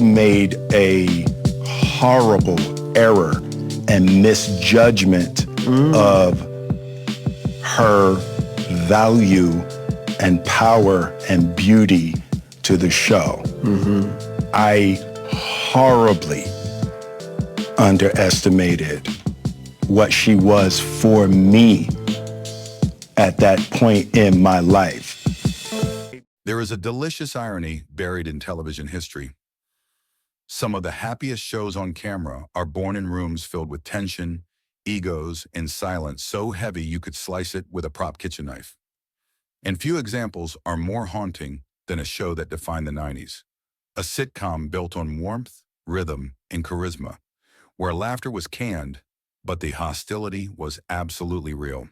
made a horrible error and misjudgment of her value and power and beauty to the show. I horribly underestimated what she was for me at that point in my life. There is a delicious irony buried in television history. Some of the happiest shows on camera are born in rooms filled with tension, egos, and silence so heavy you could slice it with a prop kitchen knife. And few examples are more haunting than a show that defined the 90s. A sitcom built on warmth, rhythm, and charisma, where laughter was canned, but the hostility was absolutely real.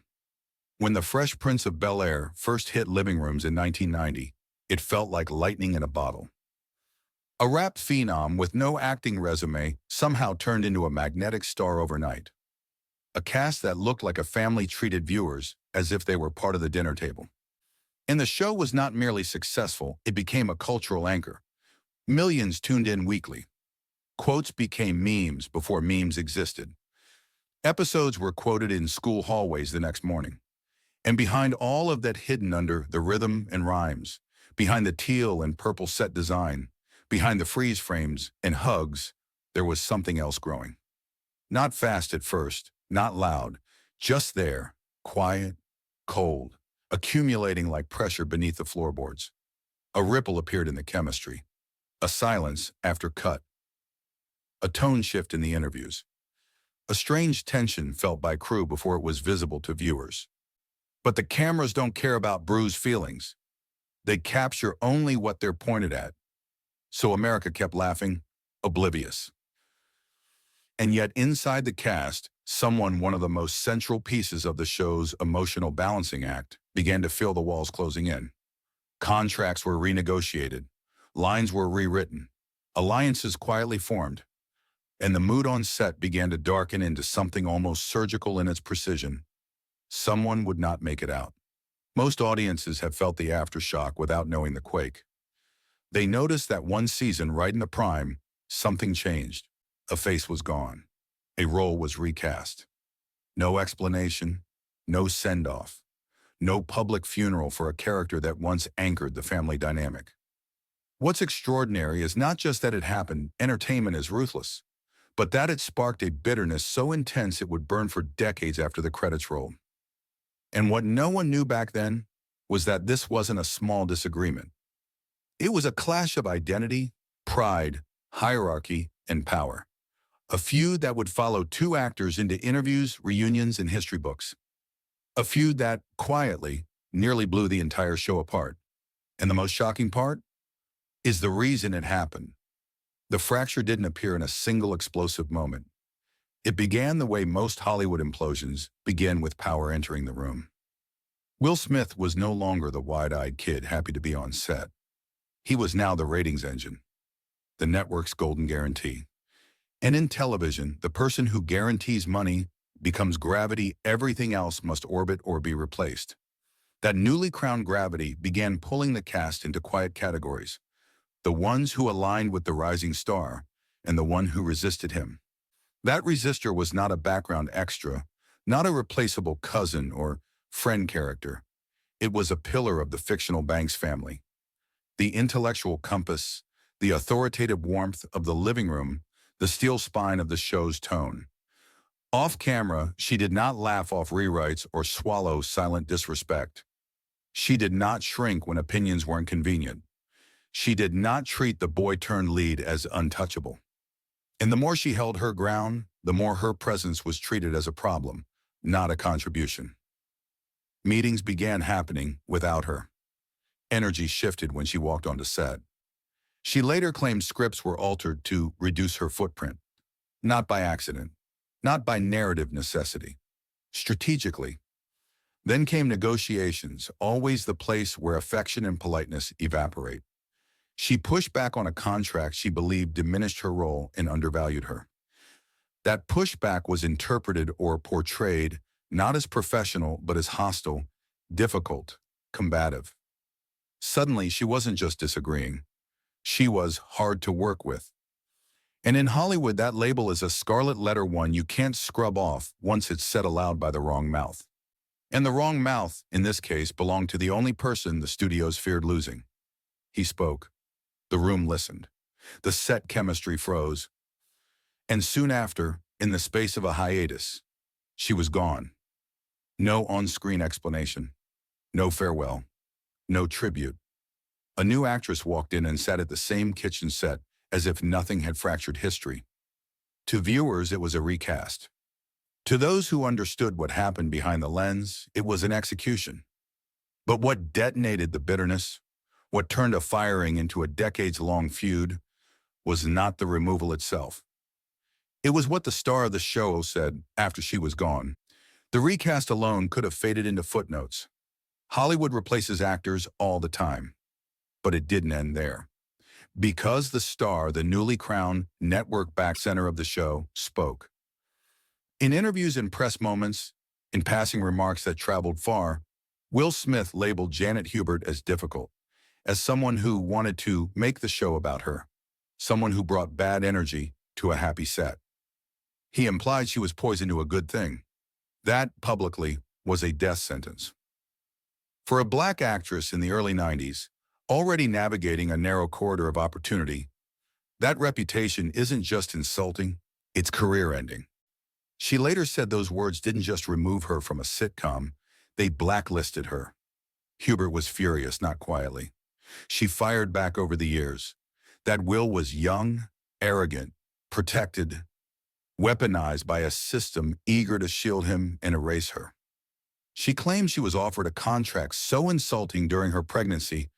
When The Fresh Prince of Bel-Air first hit living rooms in 1990, it felt like lightning in a bottle. A rap phenom with no acting resume somehow turned into a magnetic star overnight. A cast that looked like a family treated viewers as if they were part of the dinner table. And the show was not merely successful, it became a cultural anchor. Millions tuned in weekly. Quotes became memes before memes existed. Episodes were quoted in school hallways the next morning. And behind all of that hidden under the rhythm and rhymes, behind the teal and purple set design, behind the freeze frames and hugs, there was something else growing. Not fast at first, not loud, just there, quiet, cold, accumulating like pressure beneath the floorboards. A ripple appeared in the chemistry, a silence after cut, a tone shift in the interviews, a strange tension felt by crew before it was visible to viewers. But the cameras don't care about bruised feelings. They capture only what they're pointed at. So America kept laughing, oblivious. And yet inside the cast, one of the most central pieces of the show's emotional balancing act, began to feel the walls closing in. Contracts were renegotiated, lines were rewritten, alliances quietly formed, and the mood on set began to darken into something almost surgical in its precision. Someone would not make it out. Most audiences have felt the aftershock without knowing the quake. They noticed that one season, right in the prime, something changed. A face was gone. A role was recast. No explanation, no send-off, no public funeral for a character that once anchored the family dynamic. What's extraordinary is not just that it happened, entertainment is ruthless, but that it sparked a bitterness so intense it would burn for decades after the credits rolled. And what no one knew back then was that this wasn't a small disagreement. It was a clash of identity, pride, hierarchy, and power. A feud that would follow two actors into interviews, reunions, and history books. A feud that, quietly, nearly blew the entire show apart. And the most shocking part is the reason it happened. The fracture didn't appear in a single explosive moment. It began the way most Hollywood implosions begin, with power entering the room. Will Smith was no longer the wide-eyed kid happy to be on set. He was now the ratings engine, the network's golden guarantee. And in television, the person who guarantees money becomes gravity. Everything else must orbit or be replaced. That newly crowned gravity began pulling the cast into quiet categories. The ones who aligned with the rising star, and the one who resisted him. That resistor was not a background extra, not a replaceable cousin or friend character. It was a pillar of the fictional Banks family. The intellectual compass, the authoritative warmth of the living room, the steel spine of the show's tone. Off camera, she did not laugh off rewrites or swallow silent disrespect. She did not shrink when opinions weren't convenient. She did not treat the boy-turned-lead as untouchable. And the more she held her ground, the more her presence was treated as a problem, not a contribution. Meetings began happening without her. Energy shifted when she walked onto set. She later claimed scripts were altered to reduce her footprint, not by accident, not by narrative necessity, strategically. Then came negotiations, always the place where affection and politeness evaporate. She pushed back on a contract she believed diminished her role and undervalued her. That pushback was interpreted or portrayed not as professional but as hostile, difficult, combative. Suddenly, she wasn't just disagreeing. She was hard to work with. And in Hollywood, that label is a scarlet letter one you can't scrub off once it's said aloud by the wrong mouth. And the wrong mouth, in this case, belonged to the only person the studios feared losing. He spoke. The room listened. The set chemistry froze. And soon after, in the space of a hiatus, she was gone. No on-screen explanation. No farewell. No tribute. A new actress walked in and sat at the same kitchen set as if nothing had fractured history. To viewers, it was a recast. To those who understood what happened behind the lens, it was an execution. But what detonated the bitterness, what turned a firing into a decades-long feud, was not the removal itself. It was what the star of the show said after she was gone. The recast alone could have faded into footnotes. Hollywood replaces actors all the time. But it didn't end there. Because the star, the newly crowned network-backed center of the show, spoke. In interviews and press moments, in passing remarks that traveled far, Will Smith labeled Janet Hubert as difficult, as someone who wanted to make the show about her, someone who brought bad energy to a happy set. He implied she was poison to a good thing. That, publicly, was a death sentence. For a black actress in the early 90s, already navigating a narrow corridor of opportunity, that reputation isn't just insulting, it's career-ending. She later said those words didn't just remove her from a sitcom, they blacklisted her. Hubert was furious, not quietly. She fired back over the years. That Will was young, arrogant, protected, weaponized by a system eager to shield him and erase her. She claimed she was offered a contract so insulting during her pregnancy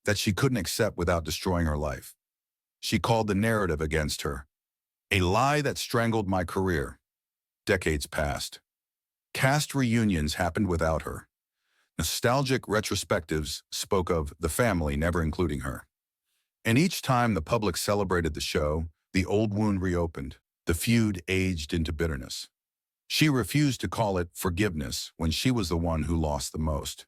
that she couldn't accept without destroying her life. She called the narrative against her a lie that strangled my career. Decades passed. Cast reunions happened without her. Nostalgic retrospectives spoke of the family never including her. And each time the public celebrated the show, the old wound reopened. The feud aged into bitterness. She refused to call it forgiveness when she was the one who lost the most.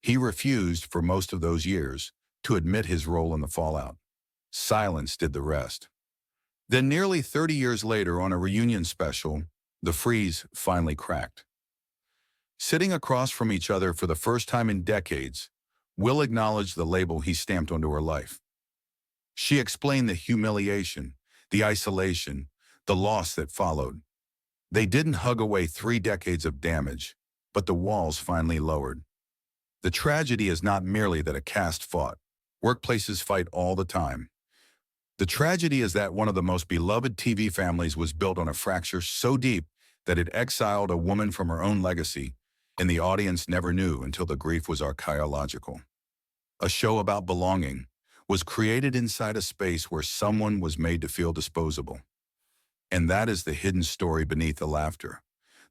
He refused for most of those years to admit his role in the fallout. Silence did the rest. Then nearly 30 years later on a reunion special, the freeze finally cracked. Sitting across from each other for the first time in decades, Will acknowledged the label he stamped onto her life. She explained the humiliation, the isolation, the loss that followed. They didn't hug away 3 decades of damage, but the walls finally lowered. The tragedy is not merely that a cast fought. Workplaces fight all the time. The tragedy is that one of the most beloved TV families was built on a fracture so deep that it exiled a woman from her own legacy, and the audience never knew until the grief was archaeological. A show about belonging was created inside a space where someone was made to feel disposable. And that is the hidden story beneath the laughter,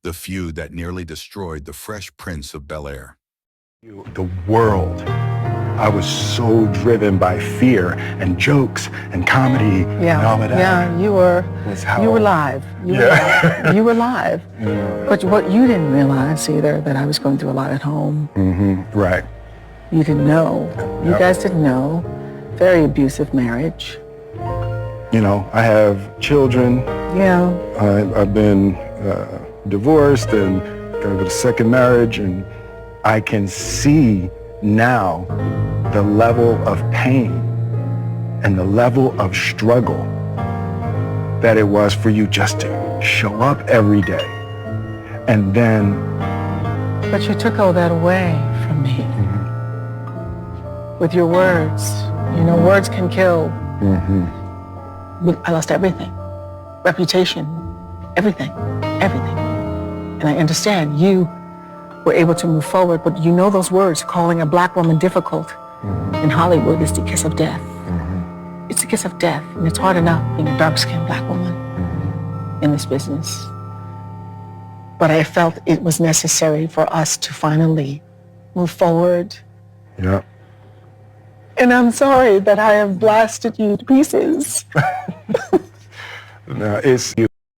the feud that nearly destroyed the Fresh Prince of Bel-Air. The world. I was so driven by fear and jokes and comedy and all of that. Yeah, you were live. You were live. Yeah. But what you didn't realize either, that I was going through a lot at home. Mm-hmm. Right. You didn't know. You guys didn't know. Very abusive marriage. You know, I have children. Yeah. I've been divorced and got a second marriage, and I can see now the level of pain and the level of struggle that it was for you just to show up every day. And then... But you took all that away from me. Mm-hmm. With your words. You know, words can kill. Mm-hmm. I lost everything. Reputation. Everything. And I understand you were able to move forward, but you know those words, calling a black woman difficult in Hollywood is the kiss of death. Mm-hmm. It's the kiss of death, and it's hard enough being a dark-skinned black woman in this business. But I felt it was necessary for us to finally move forward. Yeah. And I'm sorry that I have blasted you to pieces. No, it's you.